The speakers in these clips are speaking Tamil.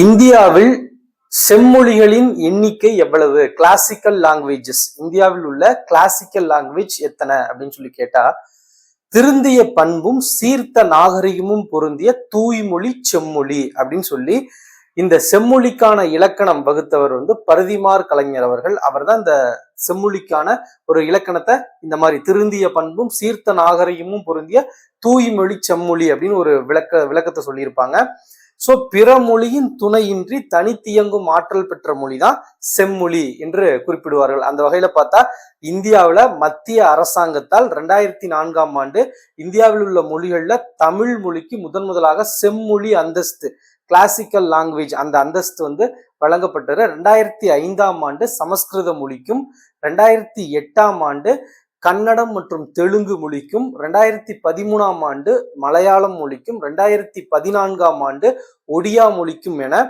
இந்தியாவில் செம்மொழிகளின் எண்ணிக்கை எவ்வளவு? கிளாசிக்கல் லாங்குவேஜஸ் இந்தியாவில் உள்ள கிளாசிக்கல் லாங்குவேஜ் எத்தனை அப்படின்னு சொல்லி கேட்டா, திருந்திய பண்பும் சீர்த்த நாகரிகமும் பொருந்திய தூய்மொழி செம்மொழி அப்படின்னு சொல்லி இந்த செம்மொழிக்கான இலக்கணம் வகுத்தவர் பரிதிமார் கலைஞர் அவர்கள். அவர் தான் இந்த செம்மொழிக்கான ஒரு இலக்கணத்தை இந்த மாதிரி திருந்திய பண்பும் சீர்த்த நாகரிகமும் பொருந்திய தூய்மொழி செம்மொழி அப்படின்னு ஒரு விளக்கத்தை சொல்லியிருப்பாங்க. சோ பிற மொழியின் துணையின்றி தனித்தியங்கும் ஆற்றல் பெற்ற மொழிதான் செம்மொழி என்று குறிப்பிடுவார்கள். அந்த வகையில பார்த்தா இந்தியாவில மத்திய அரசாங்கத்தால் 2004ஆம் ஆண்டு இந்தியாவில் உள்ள மொழிகள்ல தமிழ் மொழிக்கு முதலாக செம்மொழி அந்தஸ்து, கிளாசிக்கல் லாங்குவேஜ் அந்த அந்தஸ்து வழங்கப்பட்டது. 2005ஆம் ஆண்டு சமஸ்கிருத மொழிக்கும், 2008ஆம் ஆண்டு கன்னடம் மற்றும் தெலுங்கு மொழிக்கும், 2013ஆம் ஆண்டு மலையாளம் மொழிக்கும், 2014ஆம் ஆண்டு ஒடியா மொழிக்கும் என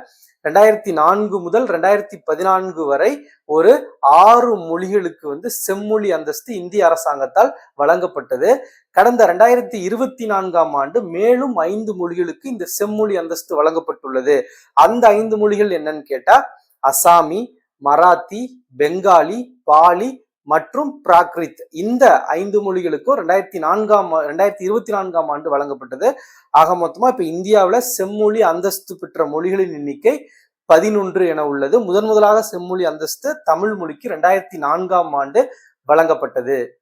2004 முதல் 2014 வரை ஒரு 6 மொழிகளுக்கு செம்மொழி அந்தஸ்து இந்திய அரசாங்கத்தால் வழங்கப்பட்டது. கடந்த 2024ஆம் ஆண்டு மேலும் 5 மொழிகளுக்கு இந்த செம்மொழி அந்தஸ்து வழங்கப்பட்டுள்ளது. அந்த 5 மொழிகள் என்னன்னு கேட்டா, அசாமி, மராத்தி, பெங்காலி, பாலி மற்றும் பிராகிருத். இந்த 5 மொழிகளுக்கும் 2024ஆம் ஆண்டு வழங்கப்பட்டது. ஆக மொத்தமா இப்ப இந்தியாவில செம்மொழி அந்தஸ்து பெற்ற மொழிகளின் எண்ணிக்கை 11 என உள்ளது. முதலாக செம்மொழி அந்தஸ்து தமிழ் மொழிக்கு 2004ஆம் ஆண்டு வழங்கப்பட்டது.